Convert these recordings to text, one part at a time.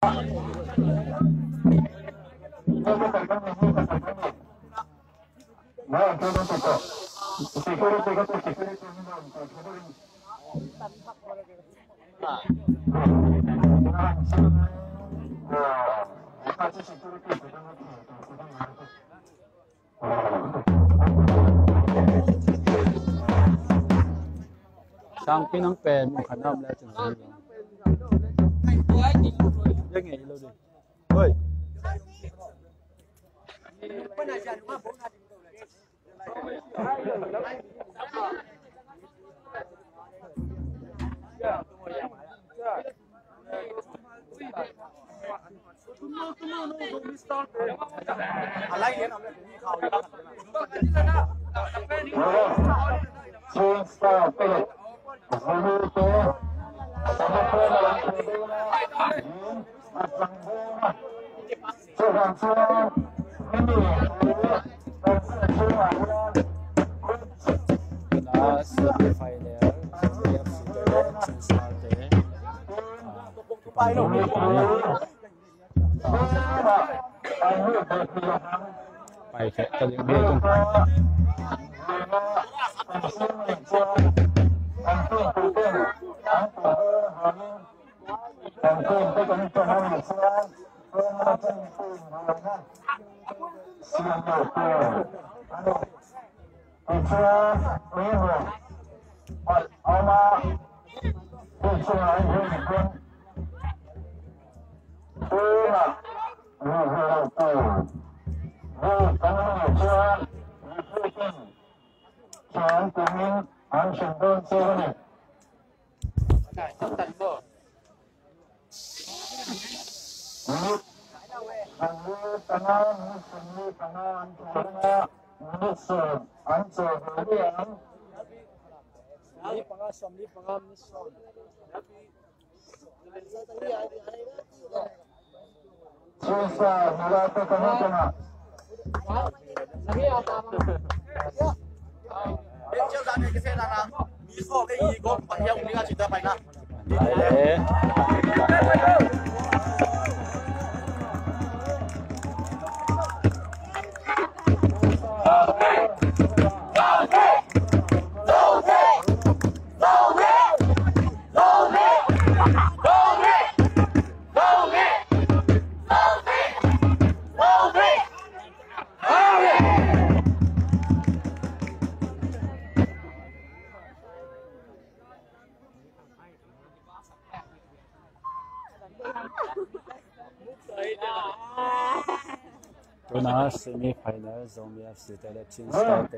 sang pinang pen mo kanam la chen ri lo nge lo de oi phải sẽ cho những bia chung Tuna semi-final Zomi FC television start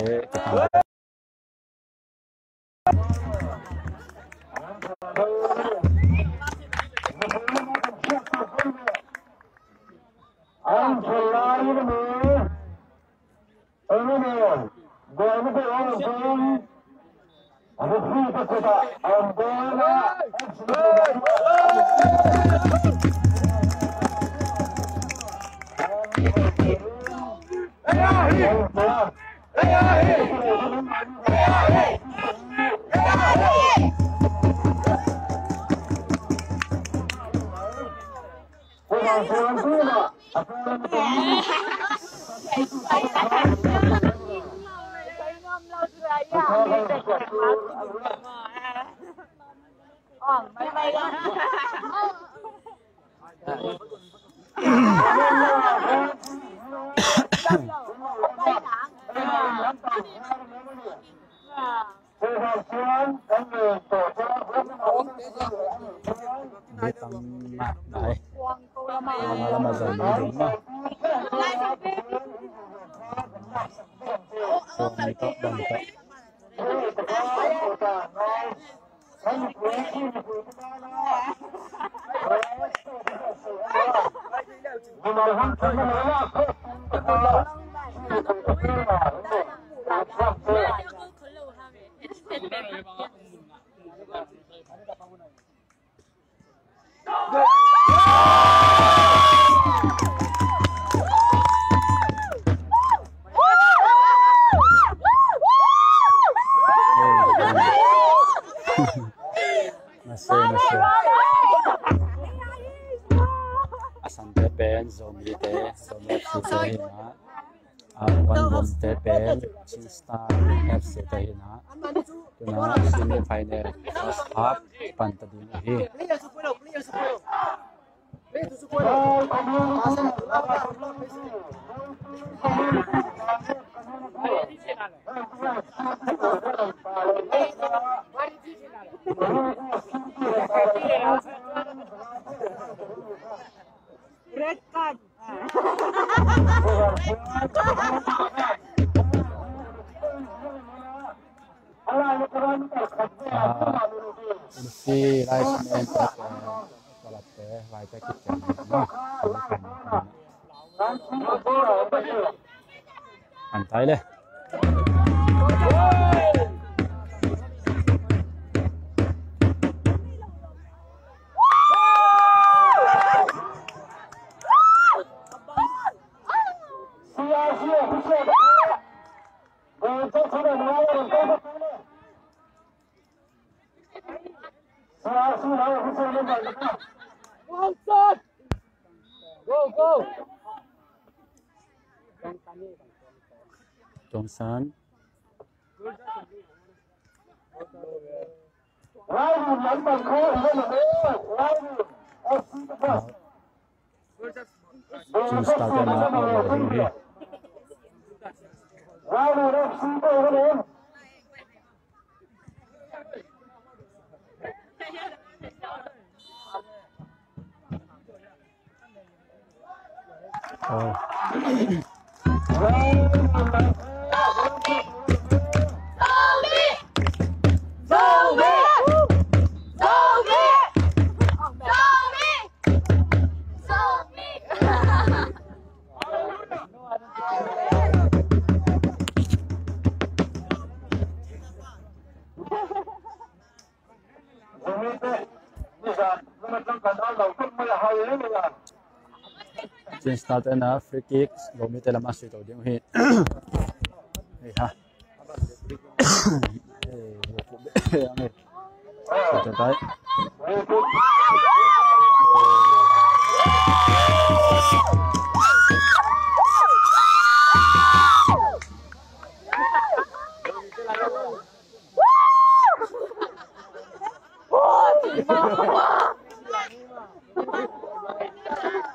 asan te pen zomi te zomi FC te hina one one te pen Chingstar FC te hina tuna semi final first half pantading hi Red card. si rice man te kalat te vai te kitchen no antai le Go. Johnson Chingstar te na out hi Chingstar te na free kick zomi te lama sui to ding hi hey ha hey to tai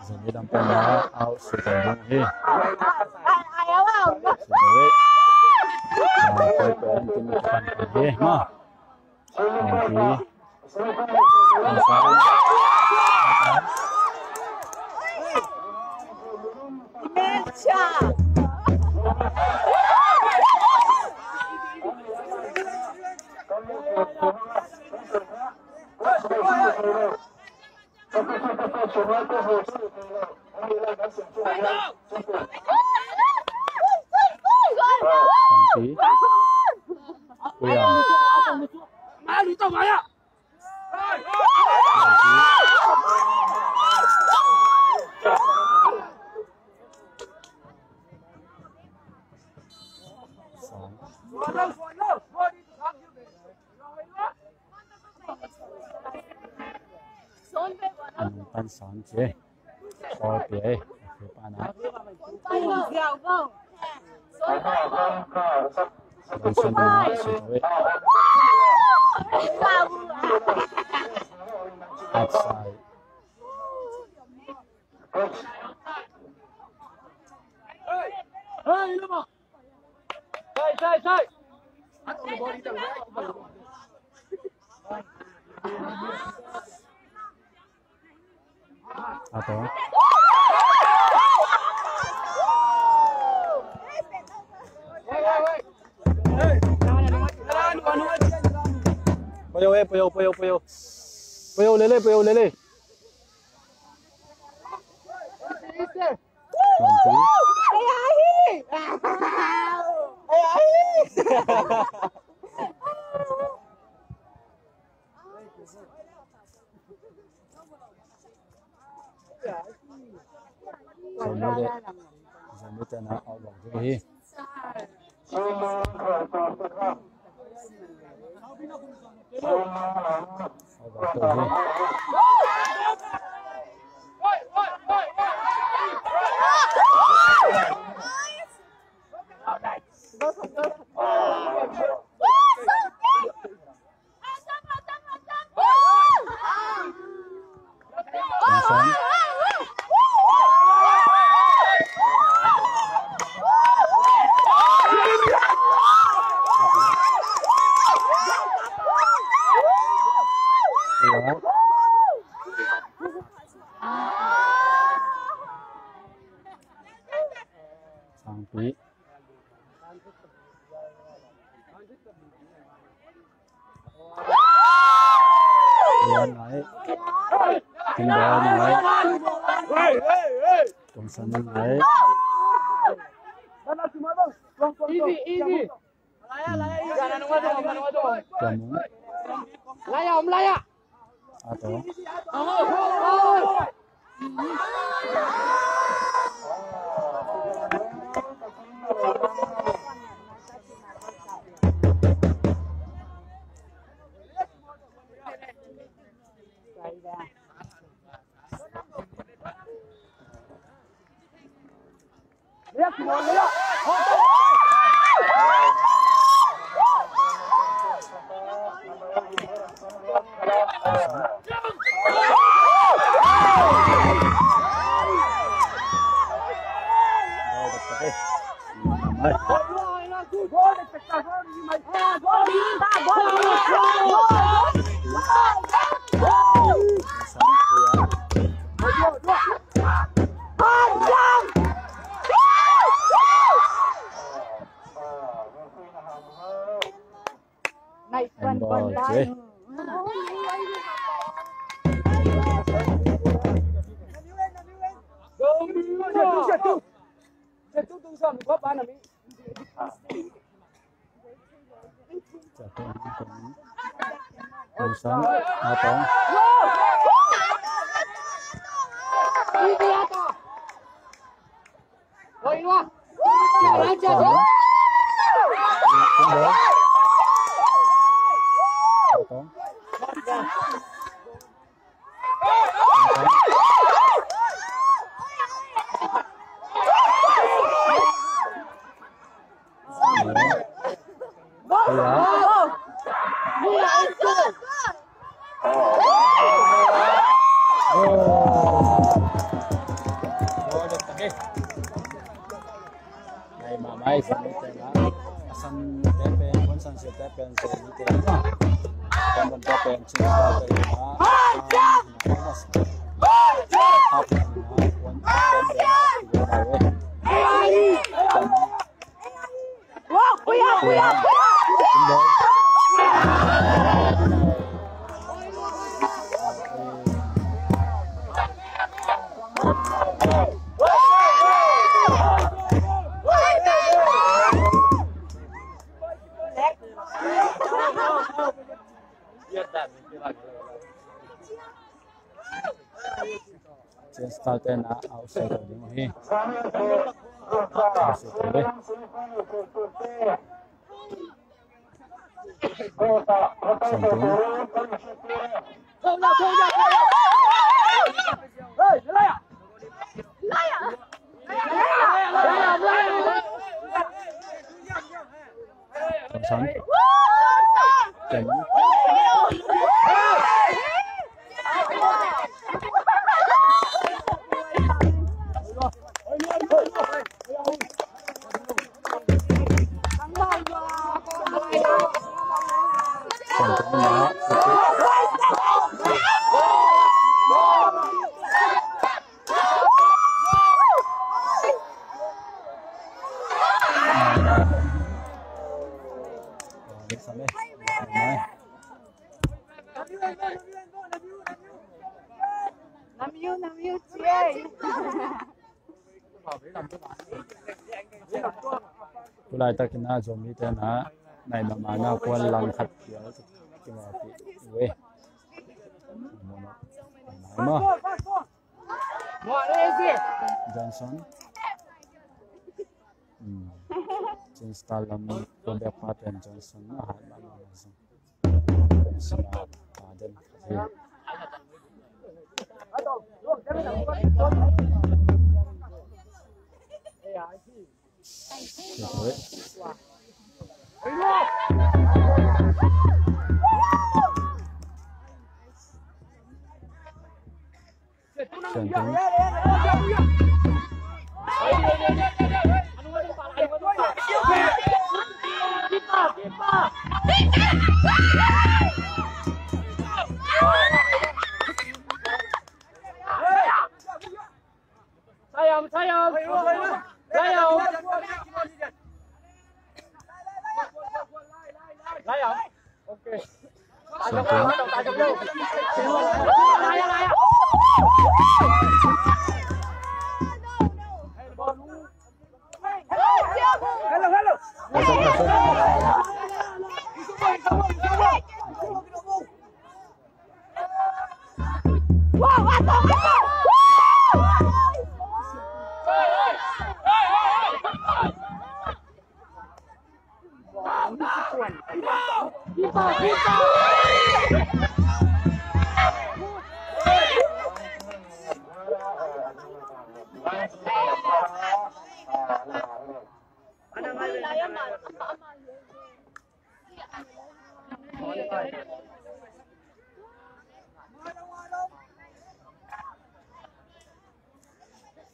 zomi dam pe na out sui to ding hi koi pen tin kan hi ma pan son chế so bể pan á rồi xin nó xin thôi outside Hey, look up. Sai. Apa? Puyo, lele. Zomi te na out bang hi. Bí Buồn nói Kinh bò nói Trong sân nói Easy, easy. Kamu Laya, Om Laya. Atau Lihat, semua lihat. Này, Em bò chế Trong sân Atau Ngày mà mai sân tên là sân tepen pun sân siêu tepen sân như thế nào sân tepen chỉ là cái đó học là quân tepen để đầu ấy trên start tên là outside of the money Nam yêu chị. Tulai ta kina Zomi tên hả này mà nó quan làm thật kiểu cái mà bị quê mà Johnson trên style làm có đẹp phát triển Johnson nó hại mà nó đến Sayang. 来呀！来呀！OK。打中路，打中路，来呀来呀！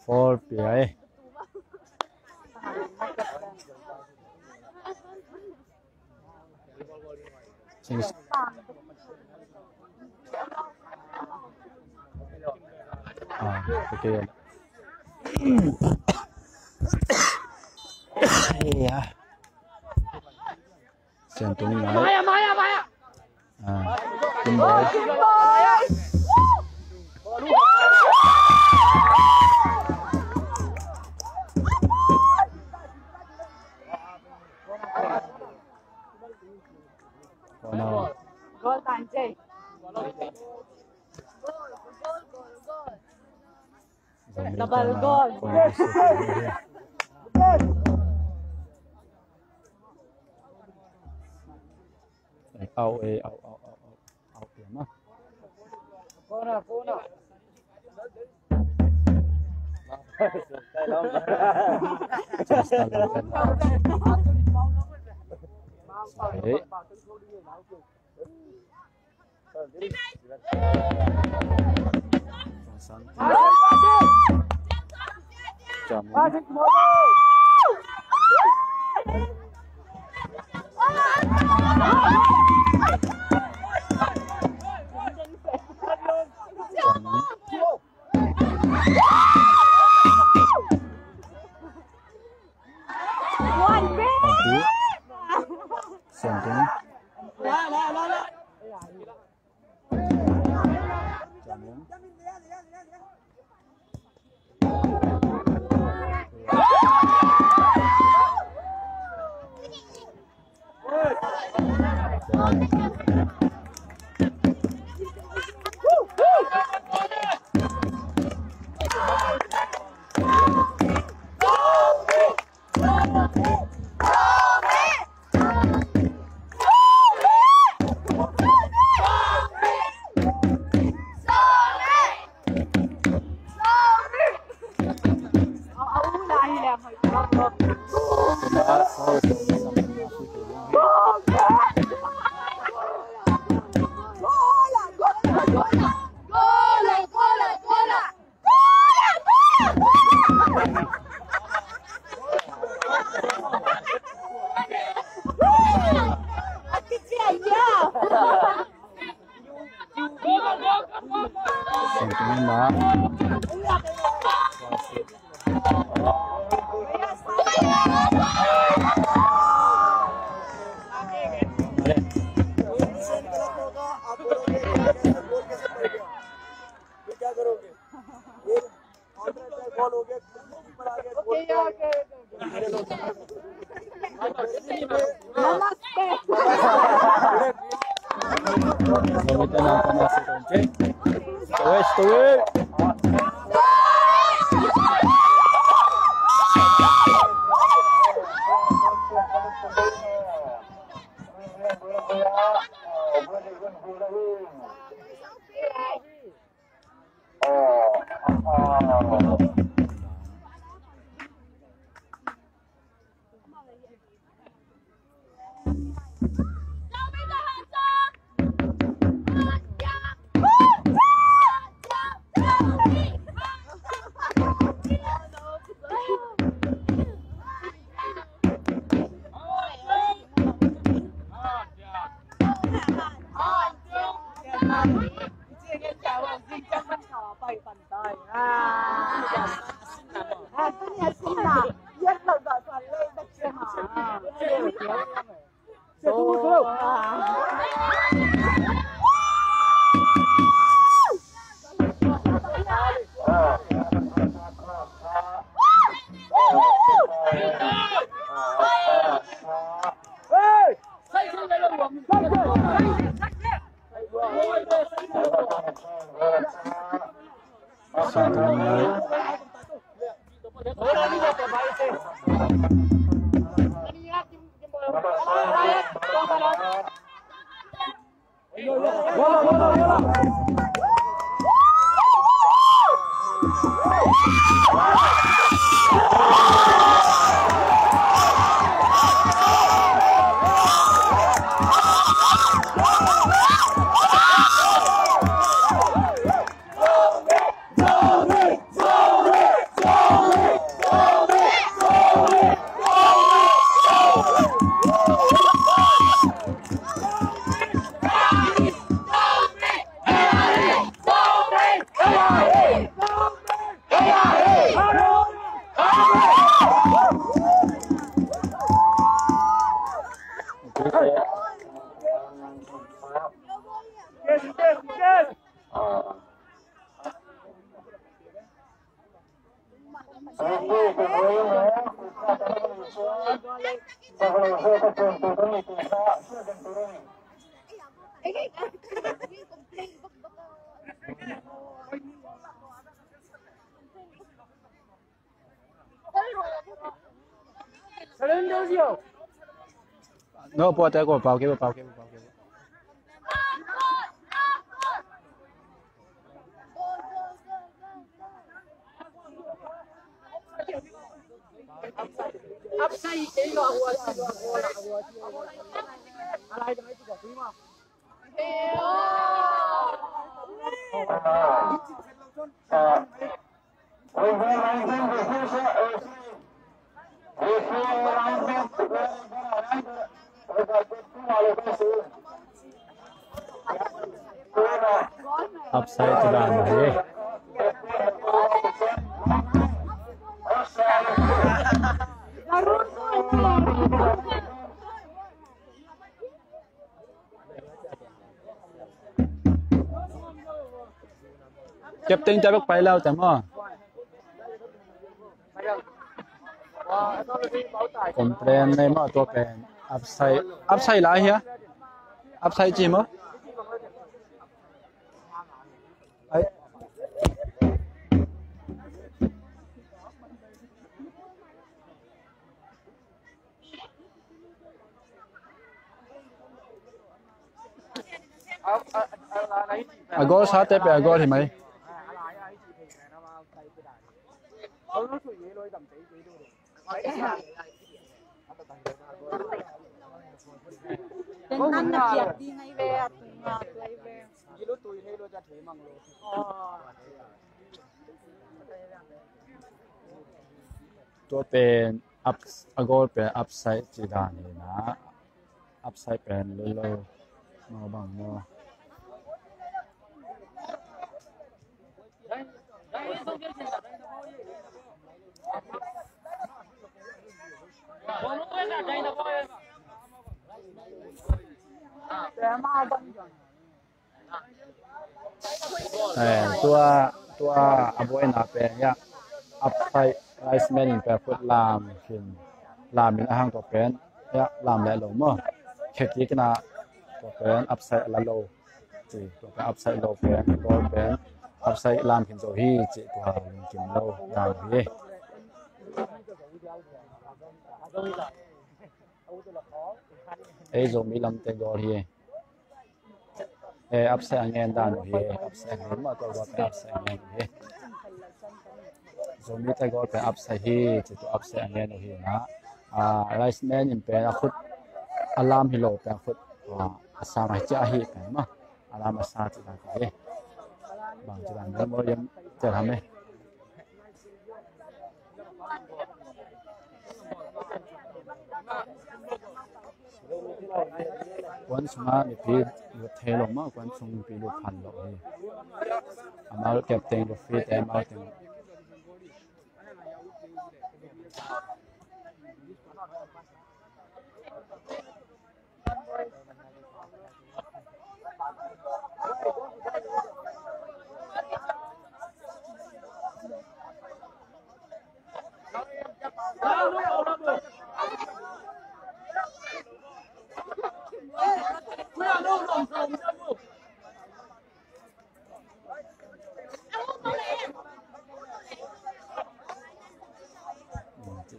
4 PI. Chính ok. Iya. Jantung naik. Kembali. Gol Tanjay. Double goal. Out ya mah. Corner. nó bỏ tay của bao kia upside to đàn này chụp tin cho bác phải lâu chấm không comprehend này mà tôi pen upside lại hả upside gì mà ấy agora sát tới agora thì mày Tên năng là việc đi ngay về tụi vềตัวเป็นอัพagoraเป็นอัพไซด์จีดานี่นะอัพไซด์เป็นโลมาบังเนาะตัวอโบยนาเป็นยาอัพไซด์ไรซ์แมนเป็นฟุตลามขึ้นลามมีอาหารตัวเป็นยาลามและลงมั้งเขตที่กันนะตัวเป็นอัพไซด์ละโลจีตัวเป็นอัพไซด์โลเป็นตัวเป็นอัพไซด์ลามขึ้นตัวฮีจีตัวลิงกินโลดาวฮีไอ้โซมีลำเต็งตัวฮีอัพไซด์อันเงินดานฮีอัพไซด์เห็นมาตัวเป็นอัพไซด์เงินฮีZomi tay gol pe upside hi chitu upside angen hi na rice man in pe akhut alam hi lo pe akhut asama cha hi pe ma alam asa chi da ke bang chi dan mo yam cha tham me quan sung mi pi lu the lo ma quan sung pi lu phan lo hi amal captain lu fi te ma te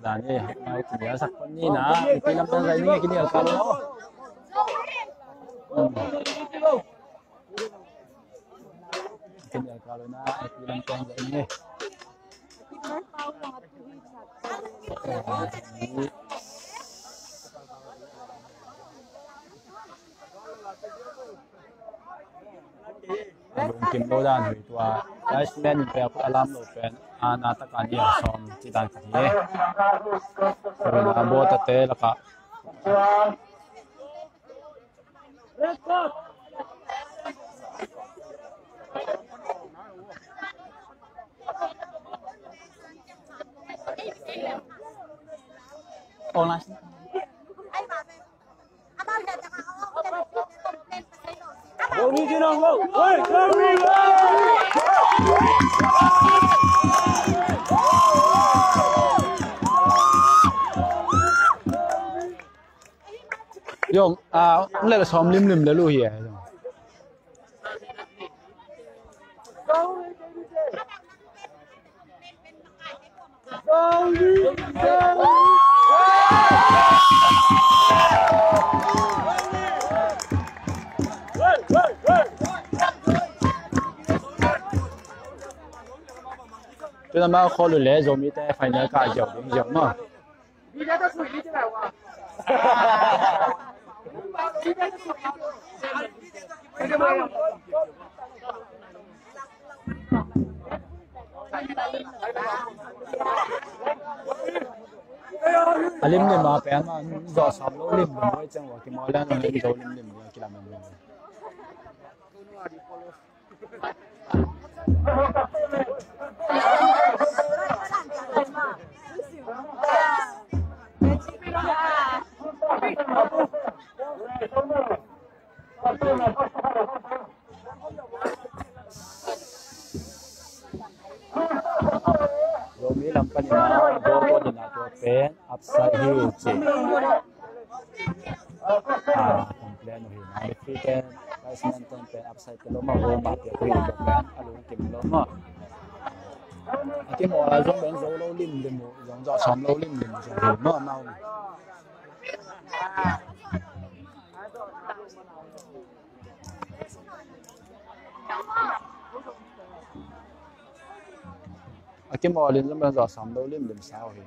Dani mau kini sak ni na kilam tan rai ni kini kalau kini kalau na kilam tan rai ni kim lo dan hui tua placement pe alam lo pen ana ta kan ya som chi dan ki ne na bo ta te la ka online Zomi đi nào không? Ôi, Zomi ơi! Yung lấy là xóm lim lim để lui hier. Chúng ta mau khó lùi lẽ rồi mi té phải nhớ cả dầu đến dầu mà. Alim ni mà bé mà dò sắm lỗ lim mới chẳng qua cái món lên nó đi dầu lim lim cái làm mình. Zomi làm cái này nó đôi con nhìn làตัวเป็น upside heel จีcomplain rồiนะที่เป็น placement เป็น upside เป็นล้มมาโหบาดเจ็บที่ตัวเป็นอารมณ์เก็บล้มอ่ะcái mỏ là giống bén dấu lâu lim thì mỏ giống dọ xóm lâu lim thì mỏ giống hiểu nó mau cái mỏ lên giống bén dọ xóm lâu lim thì sao thì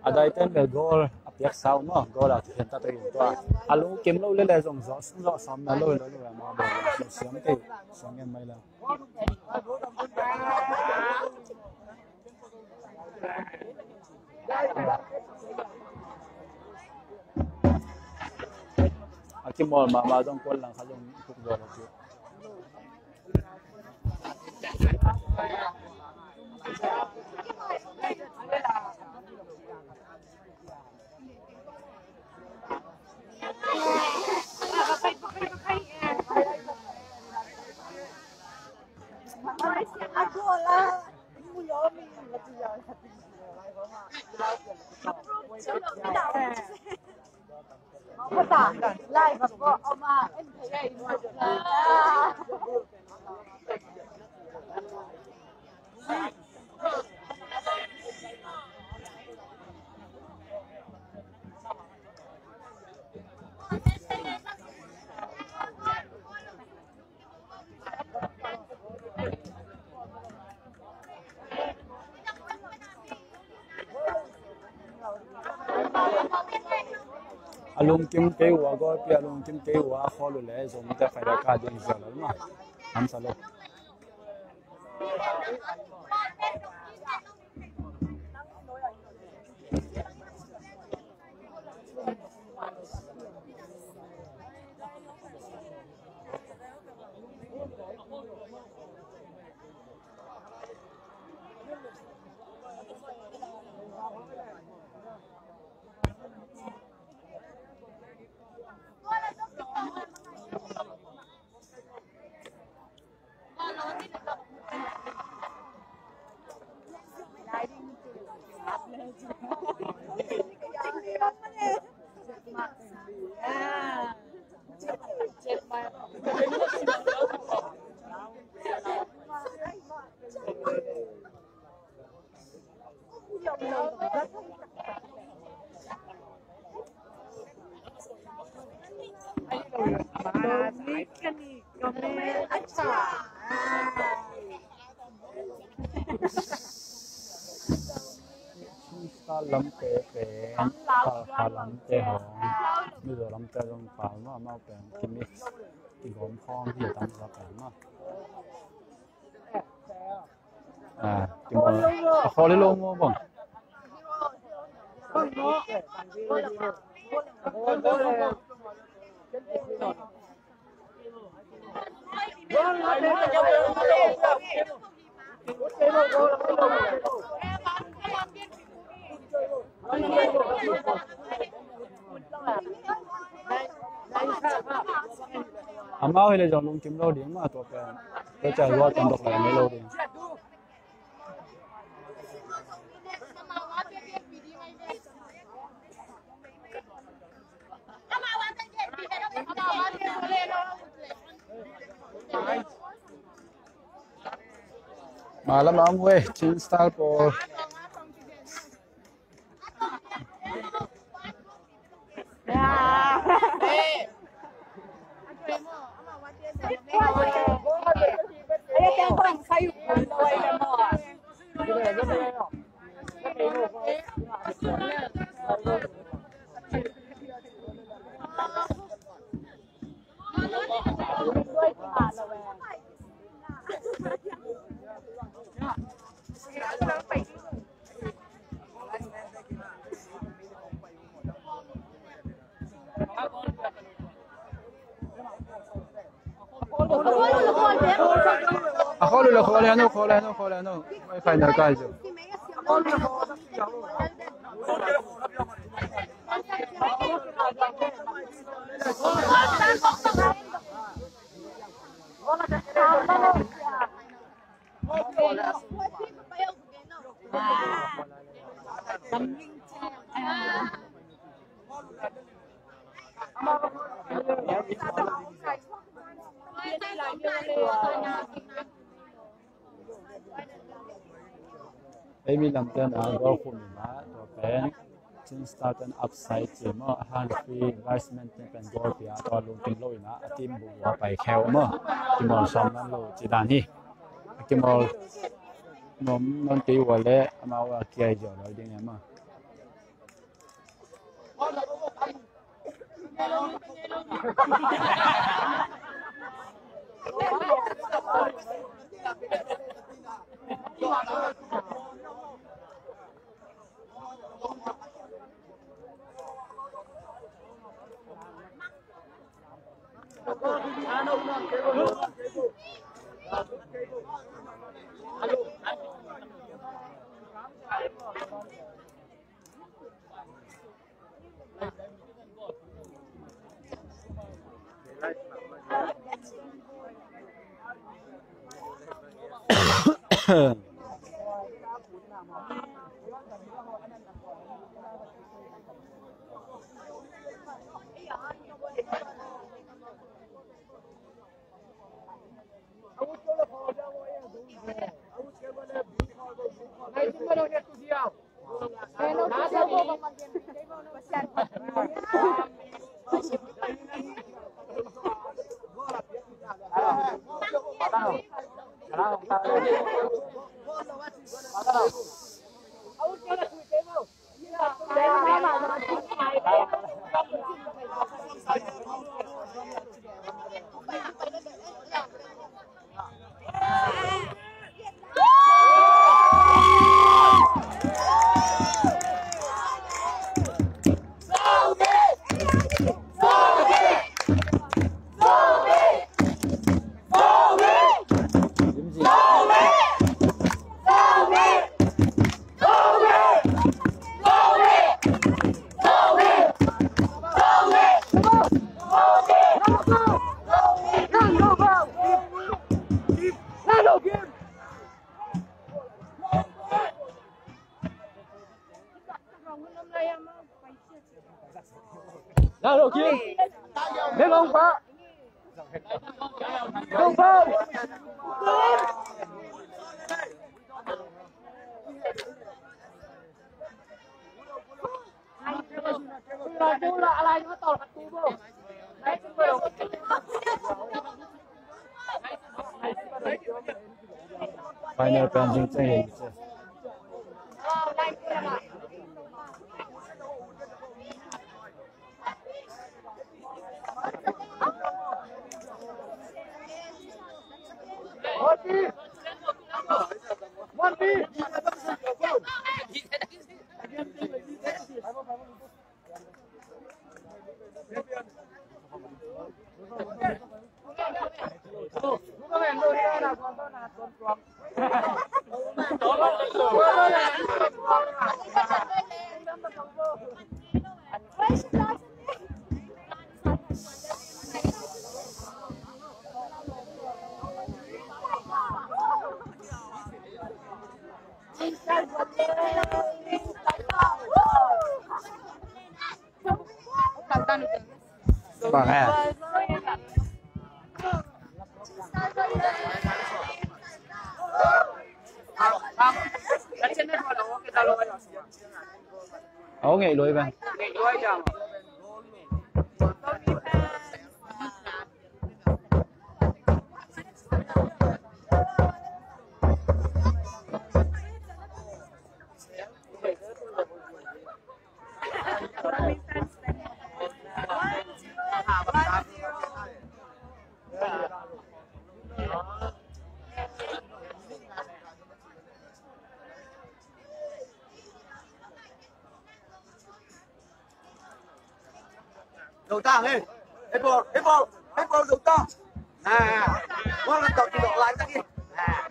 ở đây tên là goal áp sau mà goal là hiện ta tới hiện toa alo kiếm lâu lên là dòng gió sớm là lôi là mà bỏ sớm thì sớm em may là cái món mà trong quân là khá dùng cũng rồi chứภาษาไล่แบบว่าเอามาเอ็นเพย์หมดเลย alum kim ke wa go pi alum kim ke wa kholu le zo mi ta faida ka din zo la ma ham salo Zomi kan ni komen अच्छा ta lắm tệ về ta lắm tệ hỏng bây giờ lắm tệ lắm pháo mà mau bèn kim mi thì gồm phong thì tạm ra bèn mà thì mà khó lấy luôn không bông mau hay là dọn luôn kiếm lô điếng mà tụi bèn tôi chạy qua toàn độc lại mấy lô điếng malam am we chin style por khó lên nó phải nở cái chứ ấy mình làm tên là có khuôn máตัวเป็นชิ้นสตาร์ทอัพไซด์เจมอาหารฟรีไลซ์แมนเป็นกอล์ฟยาตัวลุงกินโลยนะทีมบัวไปแควเมื่อที่มอลซ้อมนั้นโลจีดานี่ที่มอลนนตีวัวเล่มาว่าเกี่ยจอเลยยังไงมา Nào đầu tiên. Lên ông phá. Không phá. Final pending 最后一次。Bằng à? Ủa nghỉ lùi về. Đầu ta lên. Apple đầu ta. À. Quá là tập thì độ lại ta đi. À.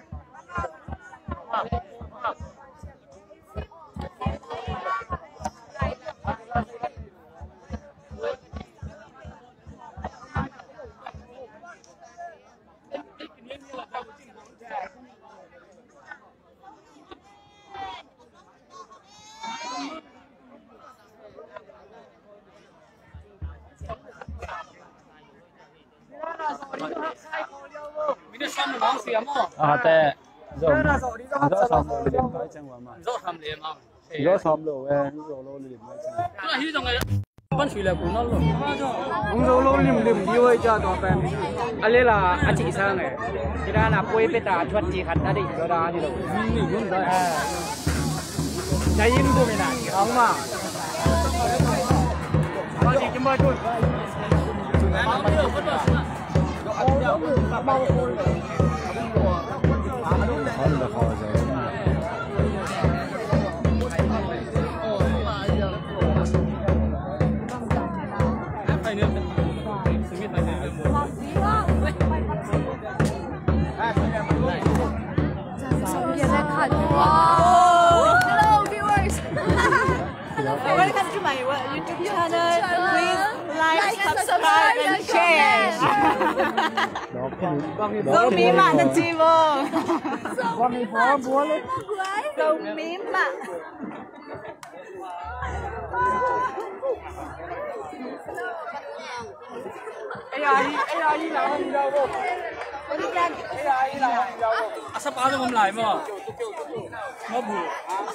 Te rồi rõ xong rồi liền nói chẳng qua mà rõ xong rồi rõ lô liền nói chẳng vẫn chỉ là của nó rồi không rõ lô liềm đi ơi cho tòa bèn anh lấy là anh chị sang này thì ra là quay bên ta chuẩn chỉ khẩn ta định cho ra thì đâu trái im của mình này không mà có gì chứ mời tôi khó là khó rồi. Hello viewers. Welcome to my YouTube channel. Please like, subscribe and share. Zomi mà là chi vô. Zomi phó búa lên. Zomi mà. AI là không đâu. Sắp báo không lại mà. Nó bù.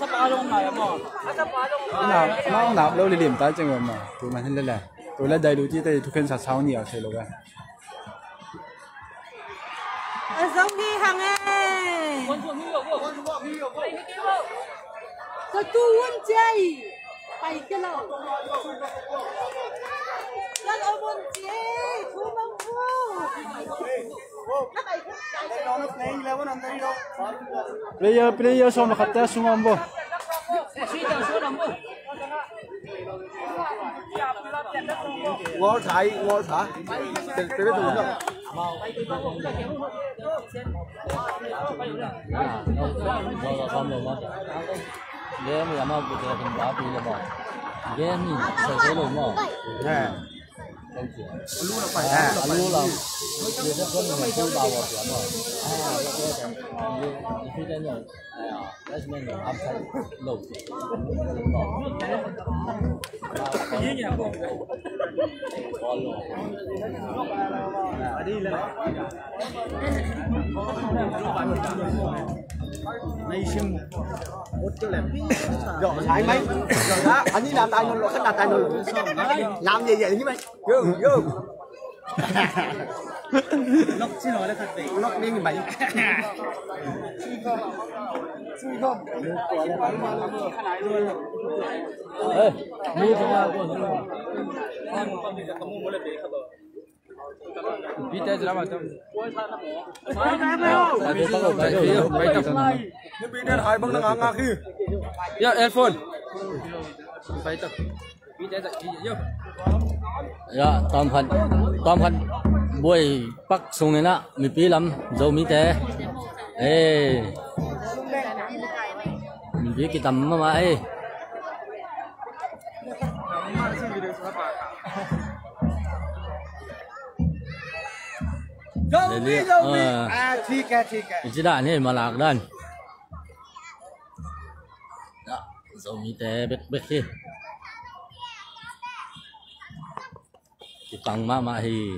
Sắp báo không lại mà. Nó nào lâu điểm tới chẳng qua mà tụi mình hết lên là tụi lên đầy đủ chi đây tụi khen sạch sáu nhiều thế rồi. Giống đi hàng ơi. Cái tu quân chơi. Bay cái nào. Lần ở quân chơi. Thu mong thu. Player xong là khát xuống không bo. Ngó thả. Để biết đủ không? Xong rồi mà. Game mình làm một cái hình báo bị là bỏ. Game mình sợ cái lỗi mà. Nè. Alu là người ta có người thu vào vào tiền rồi. Cái phi tên rồi. Đấy nên là âm thanh lẩu. Cái gì nhỉ? Đi lên. Này xem một chỗ làm rồi thấy mấy rồi đó anh ấy làm tay nó khách đặt tay nó làm gì vậy chứ mày vô lóc xin lỗi là thật đấy lóc đi mày ê mua cho tao Vita drama tu. Hai bang nang angak hi. Ya earphone. Vita. Vita tak yo. Ya Tom Phan buổi Bắc sung này nè, mi pi lắm, Zomi té. Ê. Mi pi cái tầm mà ê. Zomi. ठीक है. Chỉ đàn này mà lạc đàn. Đó, Zomi té biết khi. Cái bằng mà thì.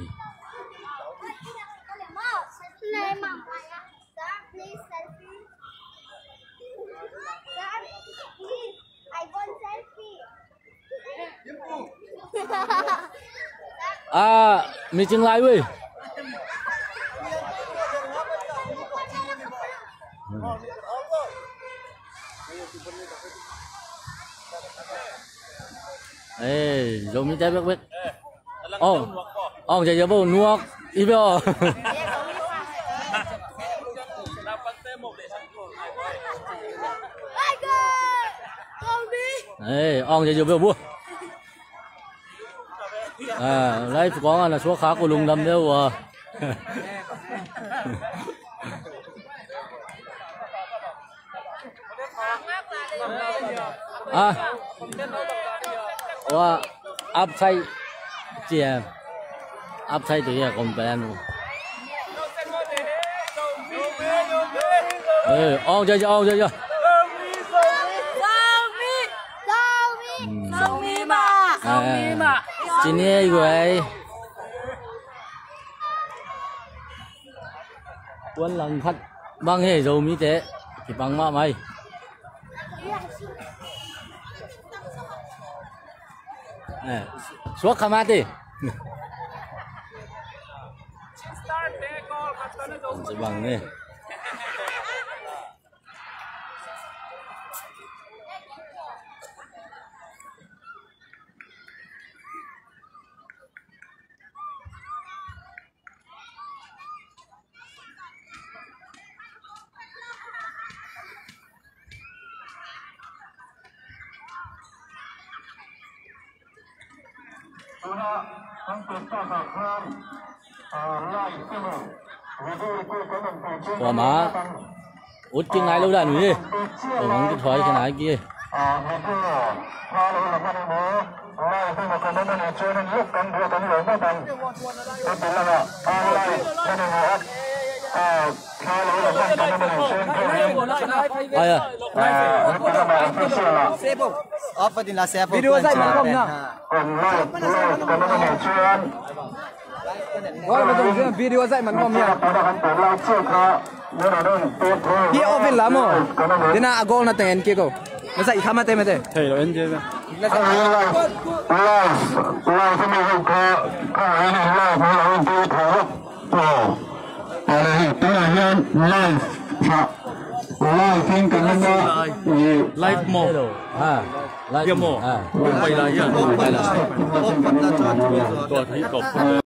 À, mình chừng lại ơi. Ê, Zomi té biết. Ông chạy vô nuốt, đi vô. Ê, ông chạy vô bua. À, lấy con là số khác của lùng đâm đâu à. À, và áp say chè, áp say thì là còn bèn luôn. Ê, ông chơi. Zomi mà. Chị nghe vậy. Quân lần khách băng hệ Zomi thế, thì băng mà mày. Xuống khám đi. Sẽ bằng đi. Quả má út chừng này lâu đàn gì ở mong cái thoại cái này kia video dạy mà không nhá gọi là dùng video dạy mà không nhá kia office lắm rồi thế nào agol na tên kia cô nó dạy khám tên mày thầy rồi anh chơi live mo live mo quay lại nhá tôi thấy cột